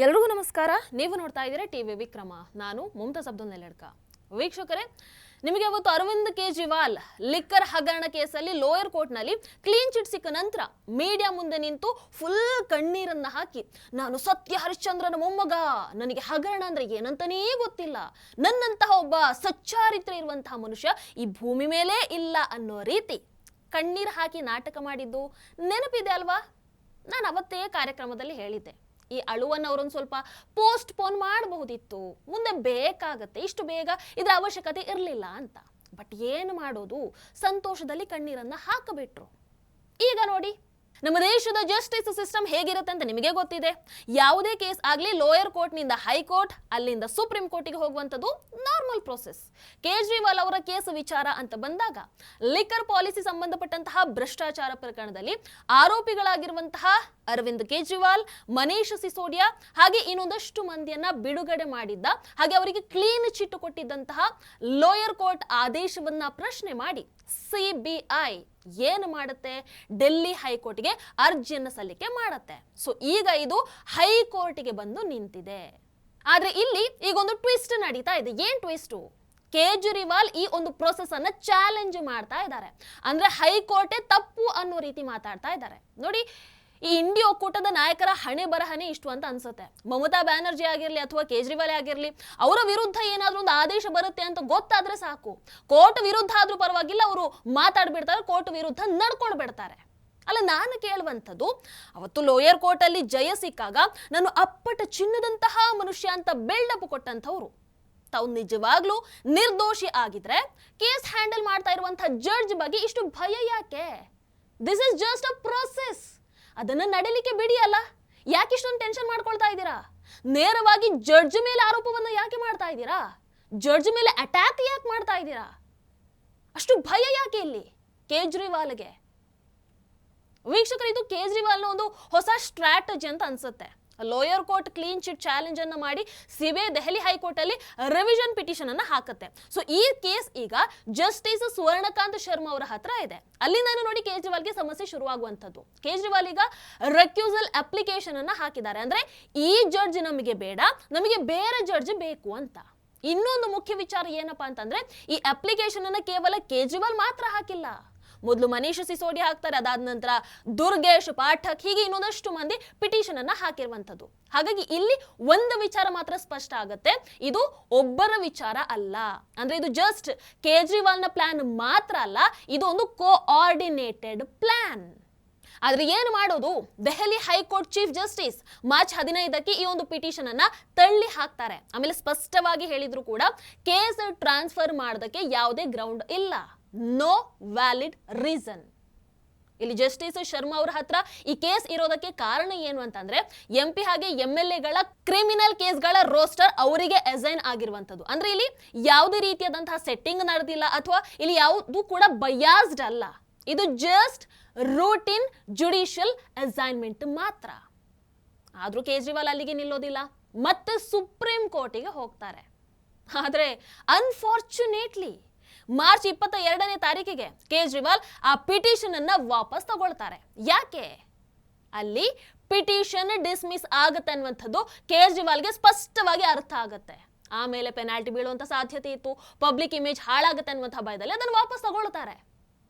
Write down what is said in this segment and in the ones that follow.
ಎಲ್ರಿಗೂ ನಮಸ್ಕಾರ. ನೀವು ನೋಡ್ತಾ ಇದ್ದೀರಾ ಟಿವಿ ವಿಕ್ರಮ. ನಾನು ಮುಮ್ತಾಜ್ ಅಬ್ದುಲ್ ನೆಲಡ್ಕ. ವೀಕ್ಷಕರೇ, ನಿಮಗೆ ಅವತ್ತು ಅರವಿಂದ್ ಕೇಜ್ರಿವಾಲ್ ಲಿಕ್ಕರ್ ಹಗರಣ ಕೇಸಲ್ಲಿ ಲೋಯರ್ ಕೋರ್ಟ್ನಲ್ಲಿ ಕ್ಲೀನ್ ಚಿಟ್ ಸಿಕ್ಕ ನಂತರ ಮೀಡಿಯಾ ಮುಂದೆ ನಿಂತು ಫುಲ್ ಕಣ್ಣೀರನ್ನ ಹಾಕಿ, ನಾನು ಸತ್ಯ ಹರಿಶ್ಚಂದ್ರನ ಮೊಮ್ಮಗ, ನನಗೆ ಹಗರಣ ಅಂದ್ರೆ ಏನಂತನೇ ಗೊತ್ತಿಲ್ಲ, ನನ್ನಂತಹ ಒಬ್ಬ ಸಚ್ಚಾರಿತ್ರ್ಯ ಇರುವಂತಹ ಮನುಷ್ಯ ಈ ಭೂಮಿ ಮೇಲೆ ಇಲ್ಲ ಅನ್ನೋ ರೀತಿ ಕಣ್ಣೀರು ಹಾಕಿ ನಾಟಕ ಮಾಡಿದ್ದು ನೆನಪಿದೆ ಅಲ್ವಾ? ನಾನು ಅವತ್ತೇ ಕಾರ್ಯಕ್ರಮದಲ್ಲಿ ಹೇಳಿದ್ದೆ, ಈ ಅಳುವನ್ನು ಅವರೊಂದು ಸ್ವಲ್ಪ ಪೋಸ್ಟ್ ಪೋನ್ ಮಾಡಬಹುದಿತ್ತು, ಮುಂದೆ ಬೇಕಾಗತ್ತೆ, ಇಷ್ಟು ಬೇಗ ಇದರ ಅವಶ್ಯಕತೆ ಇರಲಿಲ್ಲ ಅಂತ. ಬಟ್ ಏನು ಮಾಡೋದು, ಸಂತೋಷದಲ್ಲಿ ಕಣ್ಣೀರನ್ನ ಹಾಕಬಿಟ್ರು. ಈಗ ನೋಡಿ, ನಮ್ಮ ದೇಶದ ಜಸ್ಟಿಸ್ ಸಿಸ್ಟಮ್ ಹೇಗಿರುತ್ತೆ ಅಂತ ನಿಮಗೆ ಗೊತ್ತಿದೆ. ಯಾವುದೇ ಕೇಸ್ ಆಗಲಿ ಲೋಯರ್ ಕೋರ್ಟ್ನಿಂದ ಹೈಕೋರ್ಟ್, ಅಲ್ಲಿಂದ ಸುಪ್ರೀಂ ಕೋರ್ಟಿಗೆ ಹೋಗುವಂಥದ್ದು ನಾರ್ಮಲ್ ಪ್ರೋಸೆಸ್. ಕೇಜ್ರಿವಾಲ್ ಅವರ ಕೇಸ್ ವಿಚಾರ ಅಂತ ಬಂದಾಗ ಲಿಕ್ಕರ್ ಪಾಲಿಸಿ ಸಂಬಂಧಪಟ್ಟಂತಹ ಭ್ರಷ್ಟಾಚಾರ ಪ್ರಕರಣದಲ್ಲಿ ಆರೋಪಿಗಳಾಗಿರುವಂತಹ ಅರವಿಂದ್ ಕೇಜ್ರಿವಾಲ್, ಮನೀಶ್ ಸಿಸೋಡಿಯಾ ಹಾಗೆ ಇನ್ನೊಂದಷ್ಟು ಮಂದಿಯನ್ನ ಬಿಡುಗಡೆ ಮಾಡಿದ್ದ, ಹಾಗೆ ಅವರಿಗೆ ಕ್ಲೀನ್ ಚಿಟ್ ಕೊಟ್ಟಿದ್ದಂತಹ ಲೋಯರ್ ಕೋರ್ಟ್ ಆದೇಶವನ್ನ ಪ್ರಶ್ನೆ ಮಾಡಿ ಸಿಬಿಐ ಏನು ಮಾಡುತ್ತೆ, ಡೆಲ್ಲಿ ಹೈಕೋರ್ಟ್ಗೆ ಅರ್ಜಿಯನ್ನು ಸಲ್ಲಿಕೆ ಮಾಡುತ್ತೆ. ಸೊ ಈಗ ಇದು ಹೈಕೋರ್ಟ್ಗೆ ಬಂದು ನಿಂತಿದೆ. ಆದ್ರೆ ಇಲ್ಲಿ ಈಗ ಒಂದು ಟ್ವಿಸ್ಟ್ ನಡೀತಾ ಇದೆ. ಏನ್ ಟ್ವಿಸ್ಟು? ಕೇಜ್ರಿವಾಲ್ ಈ ಒಂದು ಪ್ರೊಸೆಸ್ ಅನ್ನ ಚಾಲೆಂಜ್ ಮಾಡ್ತಾ ಇದ್ದಾರೆ. ಅಂದ್ರೆ ಹೈಕೋರ್ಟೇ ತಪ್ಪು ಅನ್ನೋ ರೀತಿ ಮಾತಾಡ್ತಾ ಇದ್ದಾರೆ. ನೋಡಿ, ಈ ಇಂಡಿ ಒಕ್ಕೂಟದ ನಾಯಕರ ಹಣೆ ಬರಹನೆ ಇಷ್ಟು ಅಂತ ಅನ್ಸುತ್ತೆ. ಮಮತಾ ಬ್ಯಾನರ್ಜಿ ಆಗಿರ್ಲಿ ಅಥವಾ ಕೇಜ್ರಿವಾಲ್ ಆಗಿರ್ಲಿ, ಅವರ ವಿರುದ್ಧ ಏನಾದ್ರೂ ಒಂದು ಆದೇಶ ಬರುತ್ತೆ ಅಂತ ಗೊತ್ತಾದ್ರೆ ಸಾಕು, ಕೋರ್ಟ್ ವಿರುದ್ಧ ಆದ್ರೂ ಪರವಾಗಿಲ್ಲ, ಅವರು ಮಾತಾಡ್ಬಿಡ್ತಾರೆ, ಕೋರ್ಟ್ ವಿರುದ್ಧ ನಡ್ಕೊಂಡು ಬಿಡ್ತಾರೆ. ಅಲ್ಲ, ನಾನು ಕೇಳುವಂಥದ್ದು, ಅವತ್ತು ಲೋಯರ್ ಕೋರ್ಟ್ ಅಲ್ಲಿ ಜಯ ಸಿಕ್ಕಾಗ ನಾನು ಅಪ್ಪಟ ಚಿನ್ನದಂತಹ ಮನುಷ್ಯ ಅಂತ ಬಿಲ್ಡಪ್ ಕೊಟ್ಟಂಥವ್ರು, ತಾವು ನಿಜವಾಗ್ಲೂ ನಿರ್ದೋಷಿ ಆಗಿದ್ರೆ ಕೇಸ್ ಹ್ಯಾಂಡಲ್ ಮಾಡ್ತಾ ಇರುವಂತಹ ಜಡ್ಜ್ ಬಗ್ಗೆ ಇಷ್ಟು ಭಯ ಯಾಕೆ? This is just a process. ಅದನ್ನ ನಡೀಲಿಕ್ಕೆ ಬಿಡಿ ಅಲ್ಲ, ಯಾಕೆ ಇಷ್ಟೊಂದು ಟೆನ್ಷನ್ ಮಾಡ್ಕೊಳ್ತಾ ಇದ್ದೀರಾ? ನೇರವಾಗಿ ಜಡ್ಜ್ ಮೇಲೆ ಆರೋಪವನ್ನ ಯಾಕೆ ಮಾಡ್ತಾ ಇದ್ದೀರಾ? ಜಡ್ಜ್ ಮೇಲೆ ಅಟ್ಯಾಕ್ ಯಾಕೆ ಮಾಡ್ತಾ ಇದ್ದೀರಾ? ಅಷ್ಟು ಭಯ ಯಾಕೆ ಇಲ್ಲಿ ಕೇಜ್ರಿವಾಲ್ಗೆ? ವೀಕ್ಷಕರು, ಇದು ಕೇಜ್ರಿವಾಲ್ನ ಒಂದು ಹೊಸ ಸ್ಟ್ರಾಟಜಿ ಅಂತ ಅನ್ಸುತ್ತೆ. Lower court clean chit challenge ಅನ್ನ ಮಾಡಿ ಸಿಬಿಐ ದೆಹಲಿ ಹೈಕೋರ್ಟ್ ಅಲ್ಲಿ ರಿವಿಷನ್ ಪಿಟಿಷನ್ ಅನ್ನ ಹಾಕುತ್ತೆ. ಸೊ ಈ ಕೇಸ್ ಈಗ ಜಸ್ಟಿಸ್ ಸುವರ್ಣಕಾಂತ್ ಶರ್ಮಾ ಅವರ ಹತ್ರ ಇದೆ. ಅಲ್ಲಿ ನಾನು ನೋಡಿ ಕೇಜ್ರಿವಾಲ್ಗೆ ಸಮಸ್ಯೆ ಶುರುವಾಗುವಂಥದ್ದು. ಕೇಜ್ರಿವಾಲ್ ಈಗ ರೆಕ್ಯೂಸಲ್ ಅಪ್ಲಿಕೇಶನ್ ಅನ್ನ ಹಾಕಿದ್ದಾರೆ. ಅಂದ್ರೆ ಈ ಜಡ್ಜ್ ನಮಗೆ ಬೇಡ, ನಮಗೆ ಬೇರೆ ಜಡ್ಜ್ ಬೇಕು ಅಂತ. ಇನ್ನೊಂದು ಮುಖ್ಯ ವಿಚಾರ ಏನಪ್ಪಾ ಅಂತಂದ್ರೆ, ಈ ಅಪ್ಲಿಕೇಶನ್ ಅನ್ನ ಕೇವಲ ಕೇಜ್ರಿವಾಲ್ ಮಾತ್ರ ಹಾಕಿಲ್ಲ. ಮೊದಲು ಮನೀಶ್ ಸಿಸೋಡಿಯಾ ಹಾಕ್ತಾರೆ, ಅದಾದ ನಂತರ ದುರ್ಗೇಶ್ ಪಾಠಕ್, ಹೀಗೆ ಇನ್ನೊಂದಷ್ಟು ಮಂದಿ ಪಿಟಿಷನ್ ಅನ್ನ ಹಾಕಿರುವಂತದ್ದು. ಹಾಗಾಗಿ ಇಲ್ಲಿ ಒಂದು ವಿಚಾರ ಮಾತ್ರ ಸ್ಪಷ್ಟ ಆಗುತ್ತೆ, ಇದು ಒಬ್ಬರ ವಿಚಾರ ಅಲ್ಲ. ಅಂದ್ರೆ ಇದು ಜಸ್ಟ್ ಕೇಜ್ರಿವಾಲ್ನ ಪ್ಲಾನ್ ಮಾತ್ರ ಅಲ್ಲ, ಇದು ಒಂದು ಕೋಆರ್ಡಿನೇಟೆಡ್ ಪ್ಲಾನ್. ಆದ್ರೆ ಏನು ಮಾಡೋದು, Delhi high court chief justice March 15ಕ್ಕೆ ಈ ಒಂದು ಪಿಟಿಷನ್ ಅನ್ನ ತಳ್ಳಿ ಹಾಕ್ತಾರೆ. ಆಮೇಲೆ ಸ್ಪಷ್ಟವಾಗಿ ಹೇಳಿದ್ರು ಕೂಡ ಕೇಸ್ ಟ್ರಾನ್ಸ್ಫರ್ ಮಾಡೋದಕ್ಕೆ ಯಾವುದೇ ಗ್ರೌಂಡ್ ಇಲ್ಲ, ನೋ ವ್ಯಾಲಿಡ್ ರೀಸನ್. ಇಲ್ಲಿ ಜಸ್ಟಿಸ್ ಶರ್ಮಾ ಅವರ ಹತ್ರ ಈ ಕೇಸ್ ಇರೋದಕ್ಕೆ ಕಾರಣ ಏನು ಅಂತಂದ್ರೆ, MP ಹಾಗೆ MLAಗಳ ಕ್ರಿಮಿನಲ್ ಕೇಸ್ಗಳ ರೋಸ್ಟರ್ ಅವರಿಗೆ ಅಸೈನ್ ಆಗಿರುವಂತದ್ದು. ಅಂದ್ರೆ ಇಲ್ಲಿ ಯಾವುದೇ ರೀತಿಯಾದಂತಹ ಸೆಟ್ಟಿಂಗ್ ನಡೆದಿಲ್ಲ, ಅಥವಾ ಇಲ್ಲಿ ಯಾವುದು ಕೂಡ ಬಯಾಸ್ಡ್ ಅಲ್ಲ. ಇದು ಜಸ್ಟ್ ರೂಟೀನ್ ಜುಡಿಷಿಯಲ್ ಅಸೈನ್ಮೆಂಟ್ ಮಾತ್ರ. ಆದ್ರೂ ಕೇಜ್ರಿವಾಲ್ ಅಲ್ಲಿಗೆ ನಿಲ್ಲೋದಿಲ್ಲ, ಮತ್ತೆ ಸುಪ್ರೀಂ ಕೋರ್ಟಿಗೆ ಹೋಗ್ತಾರೆ. ಆದ್ರೆ ಅನ್ಫಾರ್ಚುನೇಟ್ಲಿ ಮಾರ್ಚ್ 22ನೇ ತಾರೀಕಿಗೆ ಕೇಜ್ರಿವಾಲ್ ಆ ಪಿಟಿಷನ್ ಅನ್ನ ವಾಪಸ್ ತಗೊಳ್ತಾರೆ. ಯಾಕೆ? ಅಲ್ಲಿ ಪಿಟಿಷನ್ ಡಿಸ್ಮಿಸ್ ಆಗುತ್ತೆ ಅನ್ನುವಂಥದ್ದು ಕೇಜ್ರಿವಾಲ್ಗೆ ಸ್ಪಷ್ಟವಾಗಿ ಅರ್ಥ ಆಗುತ್ತೆ. ಆಮೇಲೆ ಪೆನಾಲ್ಟಿ ಬೀಳುವಂತ ಸಾಧ್ಯತೆ ಇತ್ತು, ಪಬ್ಲಿಕ್ ಇಮೇಜ್ ಹಾಳಾಗುತ್ತೆ ಅನ್ನುವಂಥ ಭಯದಲ್ಲಿ ಅದನ್ನು ವಾಪಸ್ ತಗೊಳ್ತಾರೆ.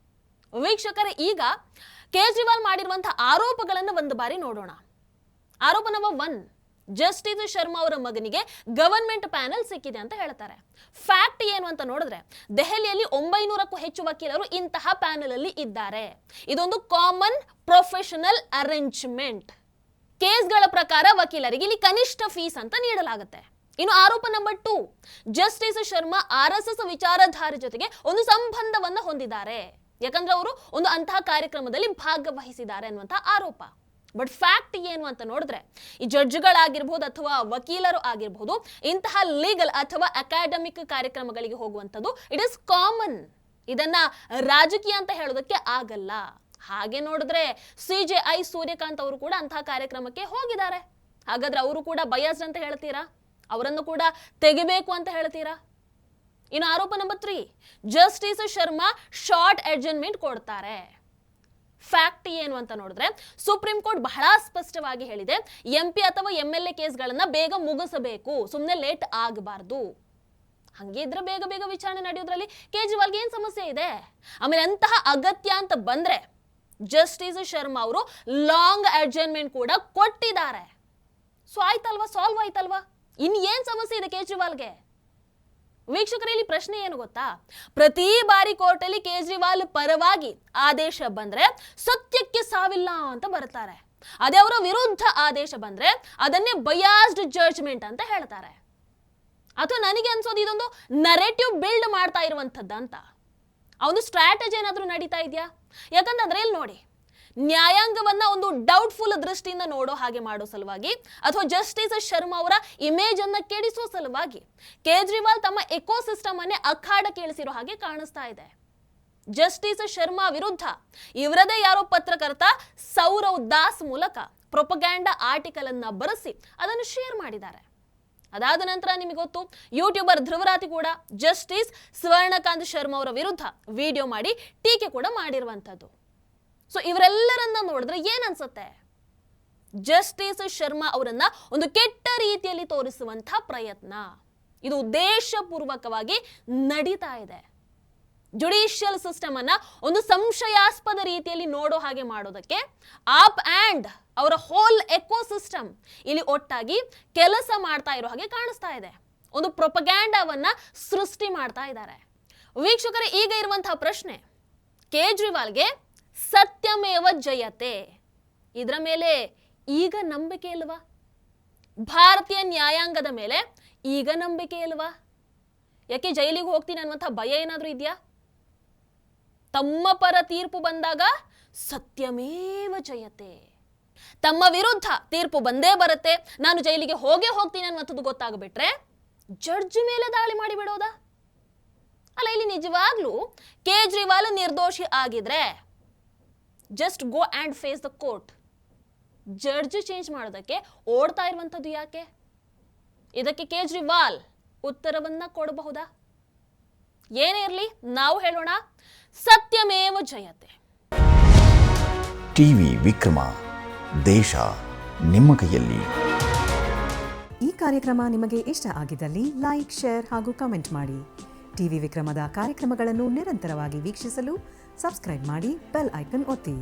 ವೀಕ್ಷಕರೇ, ಈಗ ಕೇಜ್ರಿವಾಲ್ ಮಾಡಿರುವಂತಹ ಆರೋಪಗಳನ್ನು ಒಂದು ಬಾರಿ ನೋಡೋಣ. ಆರೋಪ ನಂಬರ್ 1, ಜಸ್ಟಿಸ್ ಶರ್ಮಾ ಅವರ ಮಗನಿಗೆ ಗವರ್ಮೆಂಟ್ ಪ್ಯಾನೆಲ್ ಸಿಕ್ಕಿದೆ ಅಂತ ಹೇಳ್ತಾರೆ. ಫ್ಯಾಕ್ಟ್ ಏನು ಅಂತ ನೋಡಿದ್ರೆ, ದೆಹಲಿಯಲ್ಲಿ 900ಕ್ಕೂ ಹೆಚ್ಚು ವಕೀಲರು ಇಂತಹ ಪ್ಯಾನೆಲ್ ಅಲ್ಲಿ ಇದ್ದಾರೆ. ಇದೊಂದು ಕಾಮನ್ ಪ್ರೊಫೆಷನಲ್ ಅರೇಂಜ್ಮೆಂಟ್. ಕೇಸ್ಗಳ ಪ್ರಕಾರ ವಕೀಲರಿಗೆ ಇಲ್ಲಿ ಕನಿಷ್ಠ ಫೀಸ್ ಅಂತ ನೀಡಲಾಗುತ್ತೆ. ಇನ್ನು ಆರೋಪ ನಂಬರ್ 2, ಜಸ್ಟಿಸ್ ಶರ್ಮಾ RSS ವಿಚಾರಧಾರೆ ಜೊತೆಗೆ ಒಂದು ಸಂಬಂಧವನ್ನ ಹೊಂದಿದ್ದಾರೆ, ಯಾಕಂದ್ರೆ ಅವರು ಒಂದು ಅಂತಹ ಕಾರ್ಯಕ್ರಮದಲ್ಲಿ ಭಾಗವಹಿಸಿದ್ದಾರೆ ಅನ್ನುವಂತಹ ಆರೋಪ. ಬಟ್ ಫ್ಯಾಕ್ಟ್ ಏನು ಅಂತ ನೋಡಿದ್ರೆ, ಈ ಜಡ್ಜ್ಗಳಾಗಿರ್ಬಹುದು ಅಥವಾ ವಕೀಲರು ಆಗಿರಬಹುದು, ಇಂತಹ ಲೀಗಲ್ ಅಥವಾ ಅಕಾಡೆಮಿಕ್ ಕಾರ್ಯಕ್ರಮಗಳಿಗೆ ಹೋಗುವಂಥದ್ದು ಇಟ್ ಇಸ್ ಕಾಮನ್. ಇದನ್ನ ರಾಜಕೀಯ ಅಂತ ಹೇಳೋದಕ್ಕೆ ಆಗಲ್ಲ. ಹಾಗೆ ನೋಡಿದ್ರೆ CJI ಸೂರ್ಯಕಾಂತ್ ಅವರು ಕೂಡ ಅಂತಹ ಕಾರ್ಯಕ್ರಮಕ್ಕೆ ಹೋಗಿದ್ದಾರೆ. ಹಾಗಾದ್ರೆ ಅವರು ಕೂಡ ಬಯಾಸ್ಡ್ ಅಂತ ಹೇಳ್ತೀರಾ? ಅವರನ್ನು ಕೂಡ ತೆಗಿಬೇಕು ಅಂತ ಹೇಳ್ತೀರಾ? ಇನ್ನು ಆರೋಪ number 3, justice Sharma short adjournment ಕೊಡ್ತಾರೆ. ಫ್ಯಾಕ್ಟ್ ಏನು ಅಂತ ನೋಡಿದ್ರೆ ಸುಪ್ರೀಂ ಕೋರ್ಟ್ ಬಹಳ ಸ್ಪಷ್ಟವಾಗಿ ಹೇಳಿದೆ, MP ಅಥವಾ MLA ಕೇಸ್ಗಳನ್ನ ಬೇಗ ಮುಗಿಸಬೇಕು, ಸುಮ್ಮನೆ ಲೇಟ್ ಆಗಬಾರ್ದು. ಹಂಗಿದ್ರೆ ಬೇಗ ಬೇಗ ವಿಚಾರಣೆ ನಡೆಯೋದ್ರಲ್ಲಿ ಕೇಜ್ರಿವಾಲ್ಗೆ ಏನ್ ಸಮಸ್ಯೆ ಇದೆ? ಆಮೇಲೆ ಅಂತಹ ಅಗತ್ಯ ಅಂತ ಬಂದ್ರೆ ಜಸ್ಟಿಸ್ ಶರ್ಮಾ ಅವರು ಲಾಂಗ್ ಅಡ್ಜರ್ನ್ಮೆಂಟ್ ಕೂಡ ಕೊಟ್ಟಿದ್ದಾರೆ. ಸೊ ಆಯ್ತಲ್ವಾ, ಸಾಲ್ವ್ ಆಯ್ತಲ್ವಾ, ಇನ್ ಏನ್ ಸಮಸ್ಯೆ ಇದೆ ಕೇಜ್ರಿವಾಲ್ಗೆ? ವೀಕ್ಷಕರೇ, ಇಲ್ಲಿ ಪ್ರಶ್ನೆ ಏನು ಗೊತ್ತಾ, ಪ್ರತಿ ಬಾರಿ ಕೋರ್ಟಲ್ಲಿ ಕೇಜ್ರಿವಾಲ್ ಪರವಾಗಿ ಆದೇಶ ಬಂದ್ರೆ ಸತ್ಯಕ್ಕೆ ಸಾವಿಲ್ಲ ಅಂತ ಬರ್ತಾರೆ. ಅದೇ ಅವರ ವಿರುದ್ಧ ಆದೇಶ ಬಂದ್ರೆ ಅದನ್ನೇ ಬಯಾಸ್ಡ್ ಜಡ್ಜ್ಮೆಂಟ್ ಅಂತ ಹೇಳ್ತಾರೆ. ಅಥವಾ ನನಗೆ ಅನ್ಸೋದು ಇದೊಂದು ನರೇಟಿವ್ ಬಿಲ್ಡ್ ಮಾಡ್ತಾ ಇರುವಂಥದ್ದು ಅಂತ. ಅವನು ಸ್ಟ್ರಾಟಜಿ ಏನಾದ್ರೂ ನಡೀತಾ ಇದೆಯಾ? ಯಾಕಂತಂದ್ರೆ ಇಲ್ಲಿ ನೋಡಿ, ನ್ಯಾಯಾಂಗವನ್ನ ಒಂದು ಡೌಟ್ಫುಲ್ ದೃಷ್ಟಿಯಿಂದ ನೋಡೋ ಹಾಗೆ ಮಾಡೋ ಸಲುವಾಗಿ ಅಥವಾ ಜಸ್ಟಿಸ್ ಶರ್ಮಾ ಅವರ ಇಮೇಜ್ ಅನ್ನ ಕೆಡಿಸುವ ಸಲುವಾಗಿ ಕೇಜ್ರಿವಾಲ್ ತಮ್ಮ ಎಕೋಸಿಸ್ಟಮ್ ಅನ್ನೇ ಅಖಾಡಕ್ಕೆ ಇಳಿಸಿರೋ ಹಾಗೆ ಕಾಣಿಸ್ತಾ ಇದೆ. ಜಸ್ಟಿಸ್ ಶರ್ಮಾ ವಿರುದ್ಧ ಇವರದೇ ಯಾರೋ ಪತ್ರಕರ್ತ ಸೌರವ್ ದಾಸ್ ಮೂಲಕ ಪ್ರೊಪಗ್ಯಾಂಡಾ ಆರ್ಟಿಕಲ್ ಅನ್ನ ಬರೆಸಿ ಅದನ್ನು ಶೇರ್ ಮಾಡಿದ್ದಾರೆ. ಅದಾದ ನಂತರ ನಿಮಗೆ ಗೊತ್ತು, ಯೂಟ್ಯೂಬರ್ ಧ್ರುವರಾತಿ ಕೂಡ ಜಸ್ಟಿಸ್ ಸ್ವರ್ಣಕಾಂತ್ ಶರ್ಮಾ ಅವರ ವಿರುದ್ಧ ವಿಡಿಯೋ ಮಾಡಿ ಟೀಕೆ ಕೂಡ ಮಾಡಿರುವಂಥದ್ದು. ಸೊ ಇವರೆಲ್ಲರನ್ನ ನೋಡಿದ್ರೆ ಏನ್ ಅನ್ಸುತ್ತೆ? ಜಸ್ಟಿಸ್ ಶರ್ಮಾ ಅವರನ್ನ ಒಂದು ಕೆಟ್ಟ ರೀತಿಯಲ್ಲಿ ತೋರಿಸುವಂತಹ ಪ್ರಯತ್ನ ಇದು ಉದ್ದೇಶಪೂರ್ವಕವಾಗಿ ನಡೀತಾ ಇದೆ. ಜುಡಿಷಿಯಲ್ ಸಿಸ್ಟಮ್ ಅನ್ನ ಒಂದು ಸಂಶಯಾಸ್ಪದ ರೀತಿಯಲ್ಲಿ ನೋಡೋ ಹಾಗೆ ಮಾಡೋದಕ್ಕೆ ಆಪ್ ಅಂಡ್ ಅವರ ಹೋಲ್ ಎಕೋಸಿಸ್ಟಮ್ ಇಲ್ಲಿ ಒಟ್ಟಾಗಿ ಕೆಲಸ ಮಾಡ್ತಾ ಇರೋ ಹಾಗೆ ಕಾಣಿಸ್ತಾ ಇದೆ. ಒಂದು ಪ್ರೊಪಗ್ಯಾಂಡಾವನ್ನ ಸೃಷ್ಟಿ ಮಾಡ್ತಾ ಇದ್ದಾರೆ. ವೀಕ್ಷಕರೇ, ಈಗ ಇರುವಂತಹ ಪ್ರಶ್ನೆ, ಕೇಜ್ರಿವಾಲ್ಗೆ ಸತ್ಯಮೇವ ಜಯತೆ ಇದರ ಮೇಲೆ ಈಗ ನಂಬಿಕೆ ಇಲ್ವಾ? ಭಾರತೀಯ ನ್ಯಾಯಾಂಗದ ಮೇಲೆ ಈಗ ನಂಬಿಕೆ ಇಲ್ವಾ? ಯಾಕೆ ಜೈಲಿಗೆ ಹೋಗ್ತೀನಿ ಅನ್ನುವಂಥ ಭಯ ಏನಾದ್ರೂ ಇದೆಯಾ? ತಮ್ಮ ಪರ ತೀರ್ಪು ಬಂದಾಗ ಸತ್ಯಮೇವ ಜಯತೆ, ತಮ್ಮ ವಿರುದ್ಧ ತೀರ್ಪು ಬಂದೇ ಬರುತ್ತೆ, ನಾನು ಜೈಲಿಗೆ ಹೋಗೇ ಹೋಗ್ತೀನಿ ಅನ್ನುವಂಥದ್ದು ಗೊತ್ತಾಗ್ಬಿಟ್ರೆ ಜಡ್ಜ್ ಮೇಲೆ ದಾಳಿ ಮಾಡಿ ಬಿಡೋದಾ? ಅಲ್ಲ, ಇಲ್ಲಿ ನಿಜವಾಗ್ಲೂ ಕೇಜ್ರಿವಾಲ್ ನಿರ್ದೋಷಿ ಆಗಿದ್ರೆ just go and face the court. Judge change ಮಾಡೋದಕ್ಕೆ ಓಡ್ತಾ ಇರುವಂಥದ್ದು ಯಾಕೆ? ಇದಕ್ಕೆ ಕೇಜ್ರಿವಾಲ್ ಉತ್ತರವನ್ನ ಕೊಡಬಹುದಾ? ಏನೇ ಇರಲಿ, ನಾವು ಹೇಳೋಣ ಸತ್ಯಮೇವ ಜಯತೆ. ಟಿವಿ ವಿಕ್ರಮ, ದೇಶ ನಿಮ್ಮ ಕೈಯಲ್ಲಿ. ಈ ಕಾರ್ಯಕ್ರಮ ನಿಮಗೆ ಇಷ್ಟ ಆಗಿದ್ದಲ್ಲಿ ಲೈಕ್, ಶೇರ್ ಹಾಗೂ ಕಮೆಂಟ್ ಮಾಡಿ. ಟಿವಿ ವಿಕ್ರಮದ ಕಾರ್ಯಕ್ರಮಗಳನ್ನು ನಿರಂತರವಾಗಿ ವೀಕ್ಷಿಸಲು ಸಬ್ಸ್ಕ್ರೈಬ್ ಮಾಡಿ, ಬೆಲ್ ಐಕನ್ ಒತ್ತಿ.